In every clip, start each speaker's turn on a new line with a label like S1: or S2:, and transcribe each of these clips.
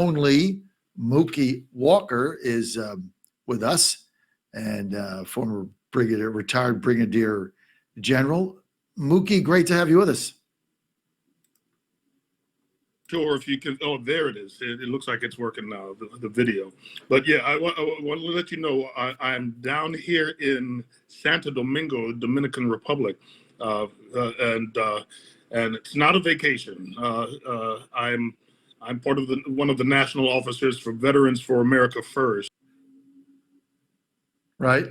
S1: only Mookie Walker is with us, and former retired Brigadier General. Mookie, great to have you with us.
S2: Sure, if you can. Oh, there it is. It looks like it's working now, the video. But yeah, I want to let you know I'm down here in Santo Domingo, Dominican Republic, and it's not a vacation. I'm part of one of the national officers for Veterans for America First.
S1: Right,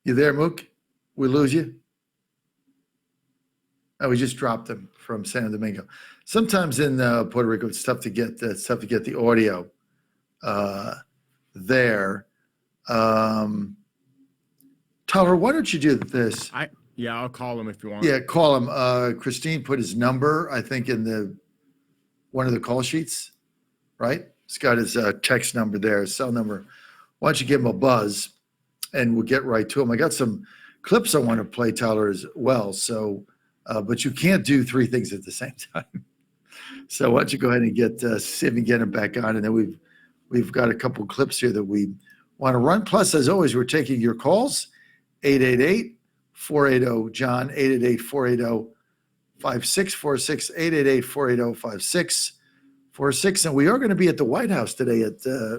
S1: you there, Mook? We lose you? Oh, we just dropped him from Santo Domingo. Sometimes in Puerto Rico, it's tough to get the audio there. Tyler, why don't you do this?
S3: I'll call him if you want.
S1: Yeah, call him. Christine put his number, I think, in one of the call sheets, right? He's got his text number there, his cell number. Why don't you give him a buzz, and we'll get right to him. I got some clips I want to play, Tyler, as well. So. But you can't do three things at the same time. So why don't you go ahead and see if we can get him back on, and then we've got a couple of clips here that we want to run. Plus, as always, we're taking your calls, 888-480-JOHN, 888-480-5646, 888-480-5646. And we are going to be at the White House today at I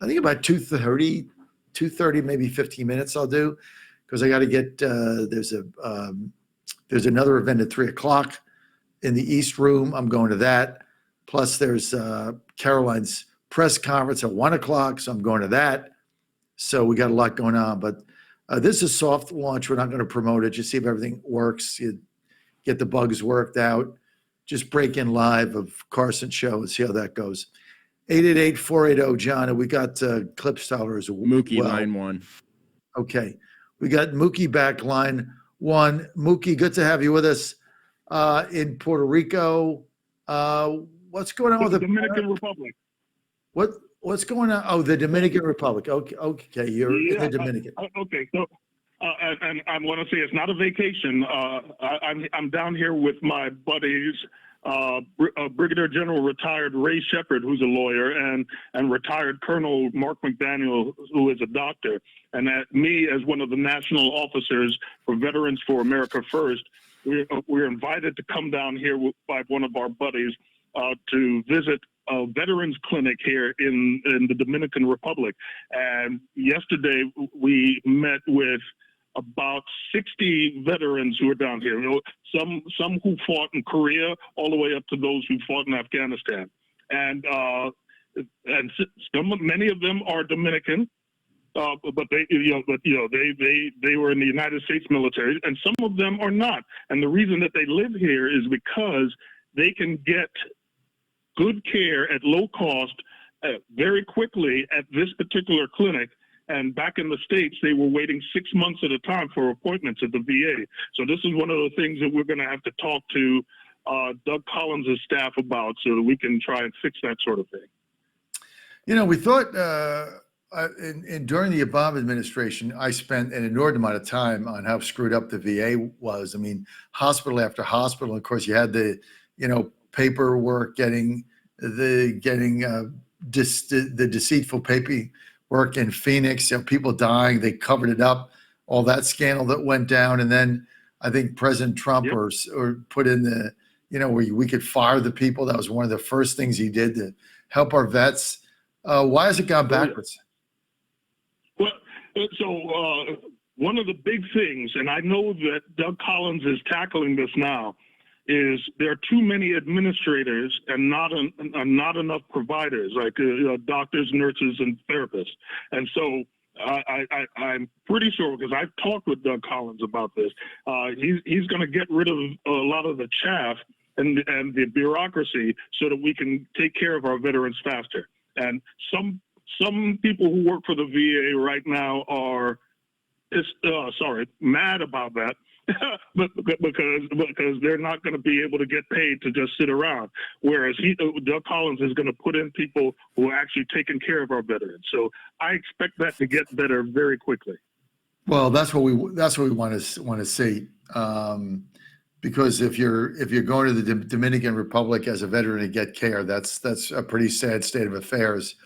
S1: think about 2:30, maybe 15 minutes I'll do, because I got to get there's another event at 3:00 in the East Room. I'm going to that. Plus, there's Caroline's press conference at 1:00, so I'm going to that. So we got a lot going on. But this is a soft launch. We're not going to promote it. Just see if everything works. You get the bugs worked out. Just break in live of Carson show and see how that goes. 888-480-JOHN. And we got clips, Tyler, as well.
S3: Mookie, line one.
S1: Okay. We got Mookie back, line one. Mookie, good to have you with us in Puerto Rico. What's going on with the
S2: Dominican Republic?
S1: What's going on? Oh, the Dominican Republic. Okay, you're in the Dominican.
S2: Okay, so and I want to say it's not a vacation. I'm down here with my buddies, Brigadier General retired Ray Shepard, who's a lawyer, and retired Colonel Mark McDaniel, who is a doctor, and me as one of the national officers for Veterans for America First. We're invited to come down here by one of our buddies to visit a veterans clinic here in the Dominican Republic. And yesterday we met with about 60 veterans who are down here. Some who fought in Korea, all the way up to those who fought in Afghanistan. And many of them are Dominican, but they were in the United States military, and some of them are not. And the reason that they live here is because they can get good care at low cost very quickly at this particular clinic. And back in the States, they were waiting 6 months at a time for appointments at the VA. So this is one of the things that we're going to have to talk to Doug Collins' staff about, so that we can try and fix that sort of thing.
S1: You know, we thought during the Obama administration, I spent an inordinate amount of time on how screwed up the VA was. I mean, hospital after hospital. Of course, you had the, paperwork getting the deceitful paperwork in Phoenix, people dying. They covered it up, all that scandal that went down. And then I think President Trump or put in the, where we could fire the people. That was one of the first things he did to help our vets. Why has it gone backwards?
S2: Well, so one of the big things, and I know that Doug Collins is tackling this now, is there are too many administrators and not enough providers, like doctors, nurses, and therapists. And so I'm pretty sure, because I've talked with Doug Collins about this, he's going to get rid of a lot of the chaff and the bureaucracy so that we can take care of our veterans faster. And some people who work for the VA right now are mad about that. because they're not going to be able to get paid to just sit around. Whereas Doug Collins is going to put in people who are actually taking care of our veterans. So I expect that to get better very quickly.
S1: Well, that's what we want to see. because if you're going to the Dominican Republic as a veteran to get care, that's a pretty sad state of affairs.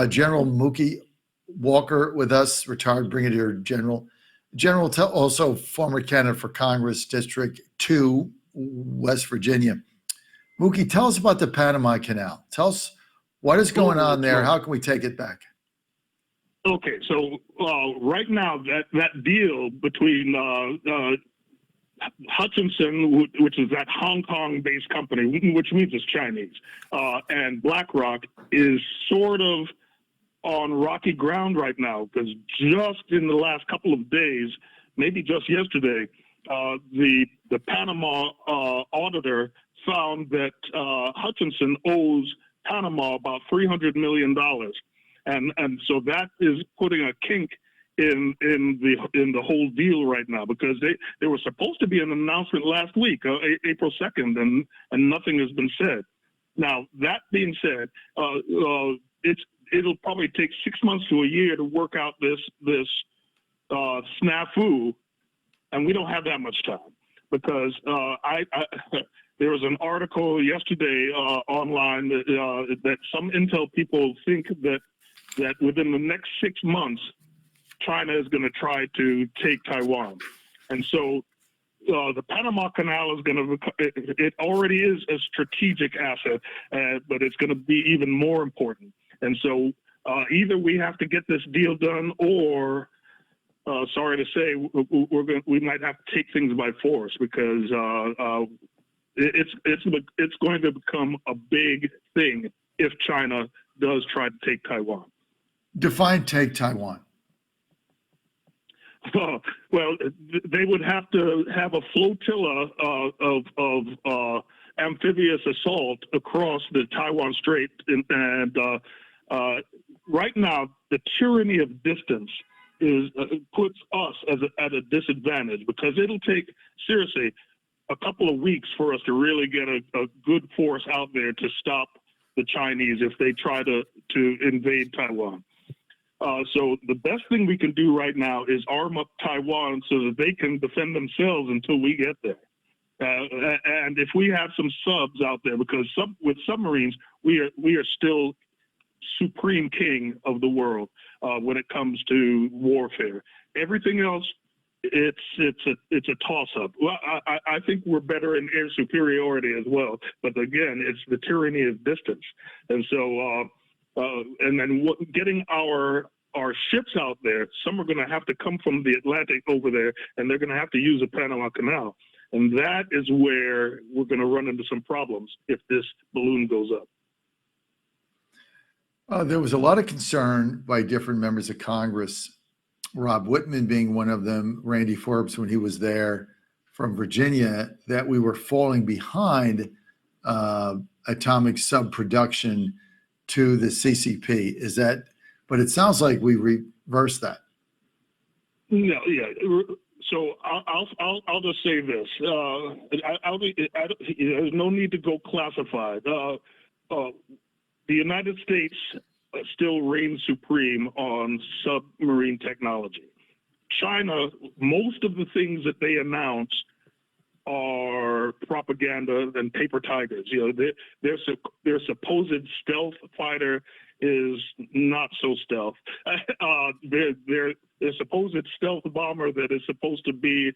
S1: General Mookie Walker with us, retired Brigadier General. General, also former candidate for Congress, District 2, West Virginia. Mookie, tell us about the Panama Canal. Tell us what is going on there. How can we take it back?
S2: Okay, so right now that deal between Hutchinson, which is that Hong Kong-based company, which means it's Chinese, and BlackRock is sort of on rocky ground right now, because just in the last couple of days, maybe just yesterday, the Panama auditor found that Hutchinson owes Panama about $300 million, and so that is putting a kink in the whole deal right now, because there was supposed to be an announcement last week, April 2nd, and nothing has been said. Now, that being said, it'll probably take 6 months to a year to work out this snafu, and we don't have that much time, because there was an article yesterday online that some intel people think that within the next 6 months, China is going to try to take Taiwan. And so the Panama Canal is going to, it already is a strategic asset, but it's going to be even more important. And so either we have to get this deal done, or sorry to say, we might have to take things by force, because it's going to become a big thing if China does try to take Taiwan.
S1: Define take Taiwan.
S2: Well, they would have to have a flotilla of amphibious assault across the Taiwan Strait, and right now the tyranny of distance puts us at a disadvantage, because it'll take seriously a couple of weeks for us to really get a good force out there to stop the Chinese if they try to invade Taiwan. So the best thing we can do right now is arm up Taiwan so that they can defend themselves until we get there. And if we have some subs out there, because with submarines, we are still supreme king of the world when it comes to warfare. Everything else, it's a toss-up. Well, I think we're better in air superiority as well, but again, it's the tyranny of distance. And so, and then getting our ships out there, some are going to have to come from the Atlantic over there, and they're going to have to use the Panama Canal. And that is where we're going to run into some problems if this balloon goes up.
S1: There was a lot of concern by different members of Congress, Rob Whitman being one of them, Randy Forbes when he was there from Virginia, that we were falling behind atomic sub production to the CCP. Is that? But it sounds like we reversed that.
S2: No, yeah. So I'll just say this. There's no need to go classified. The United States still reigns supreme on submarine technology. China, most of the things that they announce are propaganda and paper tigers. You know, their supposed stealth fighter is not so stealth. Their supposed stealth bomber that is supposed to be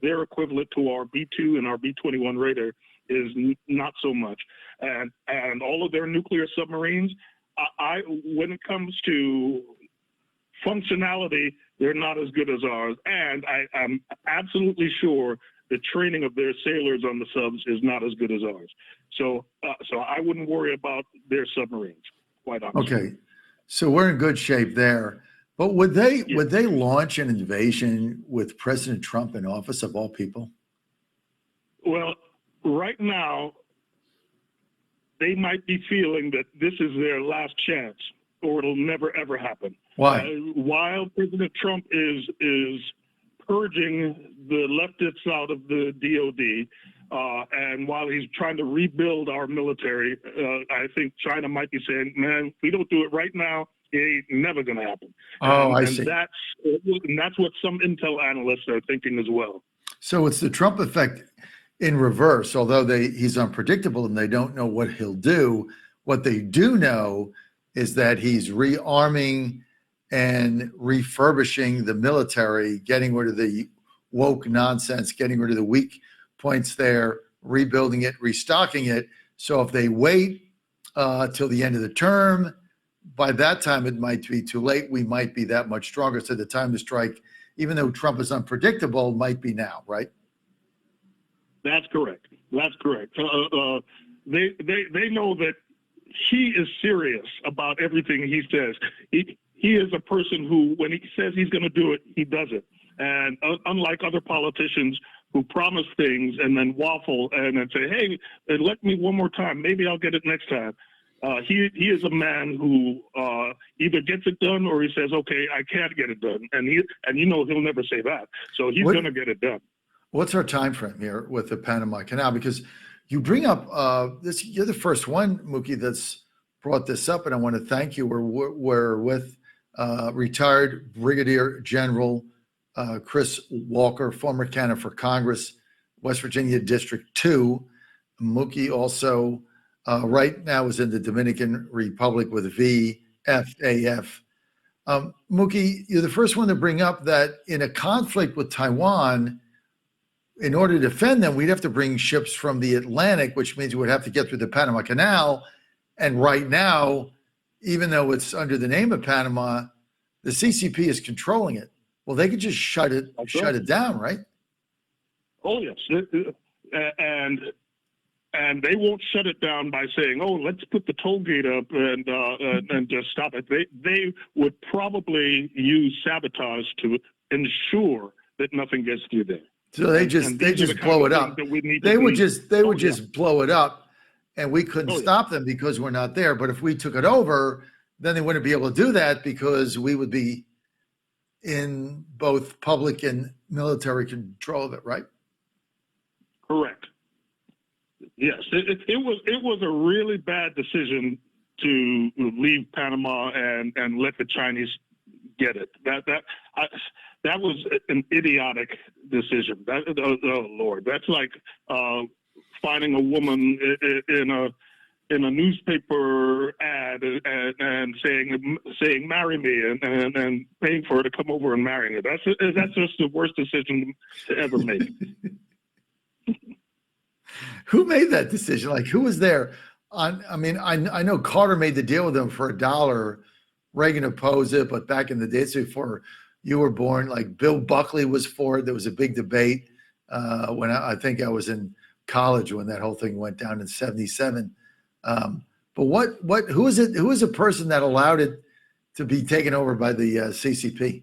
S2: their equivalent to our B-2 and our B-21 Raider is not so much. And all of their nuclear submarines, when it comes to functionality, they're not as good as ours. And I'm absolutely sure the training of their sailors on the subs is not as good as ours. So I wouldn't worry about their submarines, quite honestly.
S1: Okay, so we're in good shape there. But would they launch an invasion with President Trump in office, of all people?
S2: Well, right now, they might be feeling that this is their last chance, or it'll never ever happen.
S1: Why?
S2: While President Trump is purging the leftists out of the DOD, and while he's trying to rebuild our military, I think China might be saying, "Man, if we don't do it right now, it ain't never going to happen."
S1: I see.
S2: And that's what some intel analysts are thinking as well.
S1: So it's the Trump effect. in reverse. Although he's unpredictable and they don't know what he'll do, what they do know is that he's rearming and refurbishing the military, getting rid of the woke nonsense, getting rid of the weak points there, rebuilding it, restocking it. So if they wait till the end of the term, by that time it might be too late. We might be that much stronger. So the time to strike, even though Trump is unpredictable, might be now, right?
S2: That's correct. That's correct. They know that he is serious about everything he says. He is a person who, when he says he's going to do it, he does it. And unlike other politicians who promise things and then waffle and then say, "Hey, let me one more time. Maybe I'll get it next time." He is a man who either gets it done or he says, "Okay, I can't get it done," and he'll never say that. So he's going to get it done.
S1: What's our time frame here with the Panama Canal? Because you bring up this, you're the first one, Mookie, that's brought this up, and I want to thank you. We're with retired Brigadier General Chris Walker, former candidate for Congress, West Virginia District 2. Mookie also right now is in the Dominican Republic with VFAF. Mookie, you're the first one to bring up that in a conflict with Taiwan, in order to defend them, we'd have to bring ships from the Atlantic, which means we would have to get through the Panama Canal. And right now, even though it's under the name of Panama, the CCP is controlling it. Well, they could just shut it down, right?
S2: Oh yes, and they won't shut it down by saying, "Oh, let's put the toll gate up and just stop it." They would probably use sabotage to ensure that nothing gets through there.
S1: So they just blow it up. They would just blow it up, and we couldn't stop them because we're not there. But if we took it over, then they wouldn't be able to do that because we would be in both public and military control of it, right?
S2: Correct. Yes, it was a really bad decision to leave Panama and let the Chinese get it. That was an idiotic decision. Oh Lord, that's like finding a woman in a newspaper ad and saying "marry me" and paying for her to come over and marry her. That's just the worst decision to ever make.
S1: Who made that decision? Like, who was there? I know Carter made the deal with them for $1. Reagan opposed it, but back in the days before you were born, like Bill Buckley was for it. There was a big debate when I think I was in college when that whole thing went down in '77. But who is it? Who is a person that allowed it to be taken over by the CCP?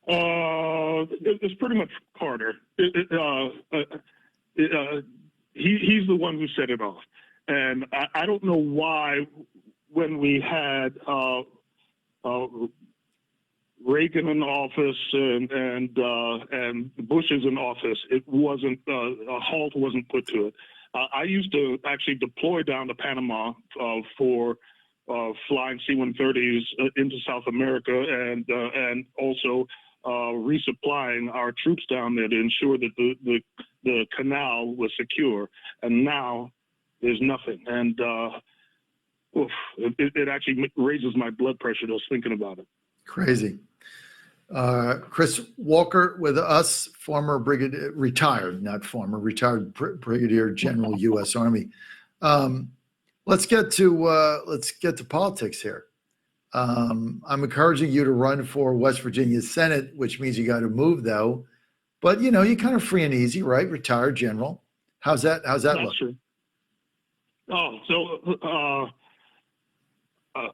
S2: It's pretty much Carter. He's the one who set it off, and I don't know why when we had Reagan in office and Bush is in office, it wasn't a halt wasn't put to it. I used to actually deploy down to Panama for flying C-130s into South America and also resupplying our troops down there to ensure that the canal was secure. And now there's nothing. And it actually raises my blood pressure just thinking about it.
S1: Crazy. Chris Walker with us, former Brigadier, retired Brigadier General, U.S. Army. Let's get to politics here. I'm encouraging you to run for West Virginia Senate, which means you got to move though. But you're kind of free and easy, right? Retired general. How's that look?
S2: True. Oh, so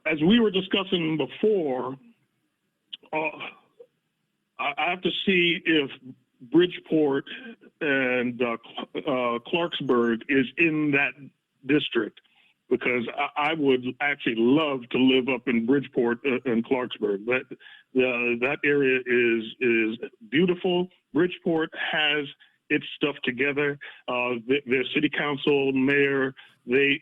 S2: as we were discussing before, I have to see if Bridgeport and Clarksburg is in that district, because I would actually love to live up in Bridgeport and Clarksburg. That area is beautiful. Bridgeport has its stuff together. Their city council, mayor, They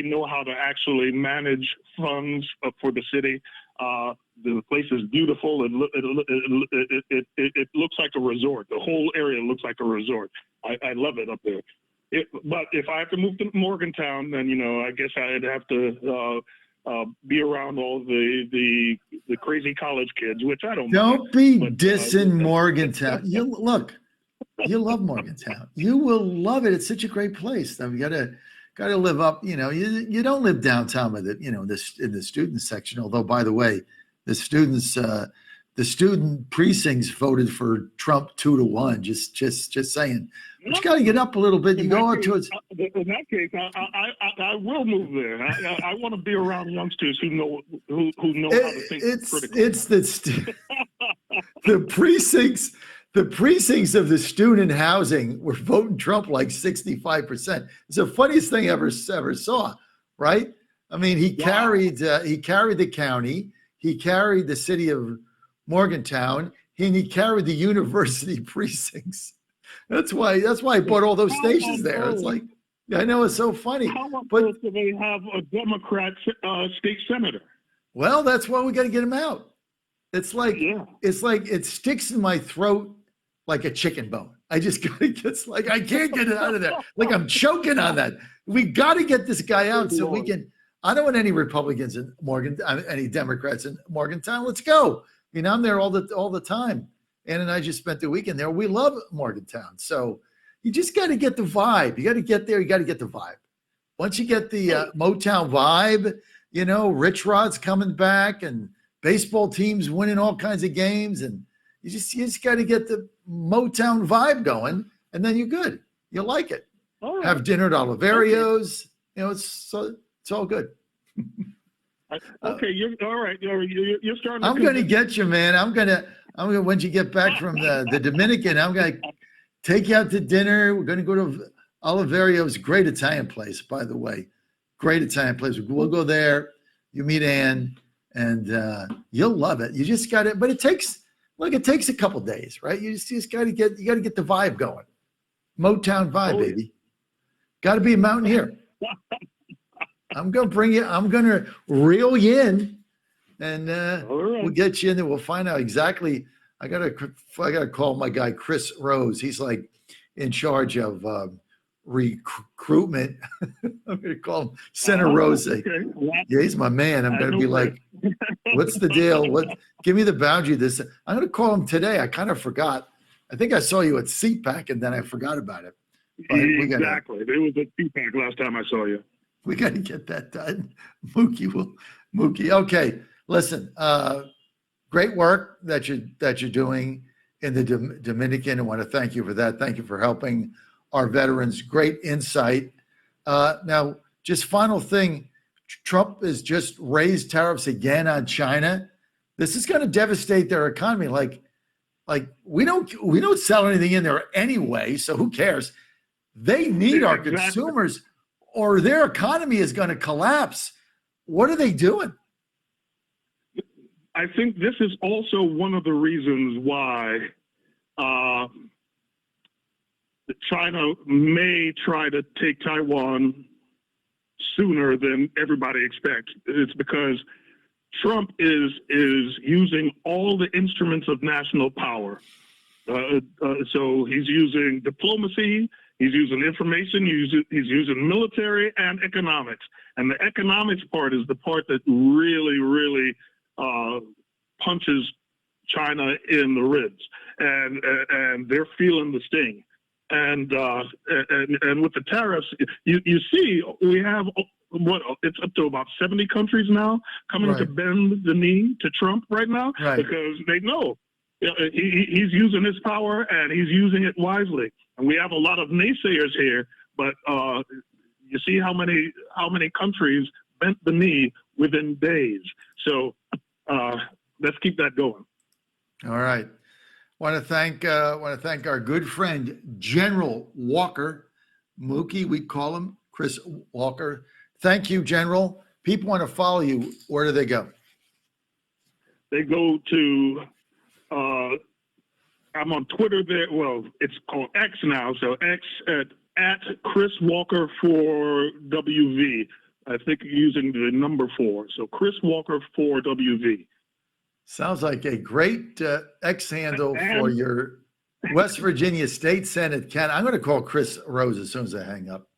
S2: know how to actually manage funds for the city. The place is beautiful. It looks like a resort. The whole area looks like a resort. I love it up there. But if I have to move to Morgantown, then I guess I'd have to be around all the crazy college kids, which I don't.
S1: Don't
S2: mind,
S1: be
S2: but,
S1: dissing Morgantown. You love Morgantown. You will love it. It's such a great place. Now, you gotta live up. You don't live downtown with it. This in the student section. Although, by the way, the student precincts voted for Trump 2-1. Just saying. But you got to get up a little bit. You go out to it.
S2: In that case, I will move there. I want to be around youngsters who know how to think critically.
S1: It's the precincts. The precincts of the student housing were voting Trump like 65%. It's the funniest thing I ever saw, right? I mean, he carried the county, he carried the city of Morgantown, and he carried the university precincts. That's why he bought all those stations there. It's like, I know, it's so funny.
S2: How on
S1: But
S2: earth do they have a Democrat state senator?
S1: well, that's why we got to get him out. It's like it sticks in my throat like a chicken bone. I just gotta get like I can't get it out of there. Like I'm choking on that. We got to get this guy out so we can. I don't want any Republicans in any Democrats in Morgantown. Let's go. I'm there all the time. Ann and I just spent the weekend there. We love Morgantown. So you just got to get the vibe. You got to get there. You got to get the vibe. Once you get the Motown vibe, Rich Rod's coming back and baseball teams winning all kinds of games, and you just got to get the Motown vibe going, and then you're good. You'll like it.
S2: Right.
S1: Have dinner at Oliverios. It's all good.
S2: Okay, you're all right. You're starting.
S1: I'm going to get you, man. I'm gonna once you get back from the Dominican, I'm going to take you out to dinner. We're going to go to Oliverios, great Italian place, by the way. Great Italian place. We'll go there. You meet Ann, and you'll love it. You just got it, but it takes a couple days, right? You just got to get the vibe going. Motown vibe, baby. Got to be a mountaineer. I'm going to bring you. I'm going to reel you in, and
S2: right.
S1: We'll get you in there. We'll find out exactly. I gotta call my guy Chris Rose. He's like in charge of recruitment. I'm gonna call him Senator Rose.
S2: Okay.
S1: Yeah, he's my man. I'm gonna be like, what's the deal? Give me the boundary. I'm gonna call him today. I kind of forgot. I think I saw you at CPAC, and then I forgot about it. But
S2: exactly. It was at CPAC last time I saw you.
S1: We got to get that done. Mookie. Okay, listen. Great work that you're doing in the Dominican. I want to thank you for that. Thank you for helping our veterans. Great insight. Now, just final thing. Trump has just raised tariffs again on China. This is going to devastate their economy. Like we don't sell anything in there anyway, so who cares? They need our consumers, or their economy is going to collapse. What are they doing?
S2: I think this is also one of the reasons why China may try to take Taiwan sooner than everybody expects. It's because Trump is using all the instruments of national power. So he's using diplomacy, he's using information, he's using military and economics. And the economics part is the part that really, really punches China in the ribs, and they're feeling the sting. And with the tariffs, you see, we have it's up to about 70 countries now coming to bend the knee to Trump right now, because they know he's using his power and he's using it wisely. And we have a lot of naysayers here, but you see how many countries bent the knee within days. So let's keep that going.
S1: All right. Want to thank our good friend General Walker, Mookie. We call him Chris Walker. Thank you, General. People want to follow you. Where do they go?
S2: They go to. I'm on Twitter there. Well, it's called X now. So X at at Chris Walker for WV. I think using the number 4. So Chris Walker for WV.
S1: Sounds like a great X handle for your West Virginia State Senate. Ken, I'm going to call Chris Rose as soon as I hang up.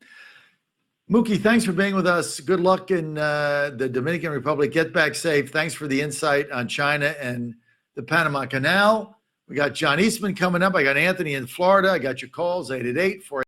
S1: Mookie, thanks for being with us. Good luck in the Dominican Republic. Get back safe. Thanks for the insight on China and the Panama Canal. We got John Eastman coming up. I got Anthony in Florida. I got your calls, 888-4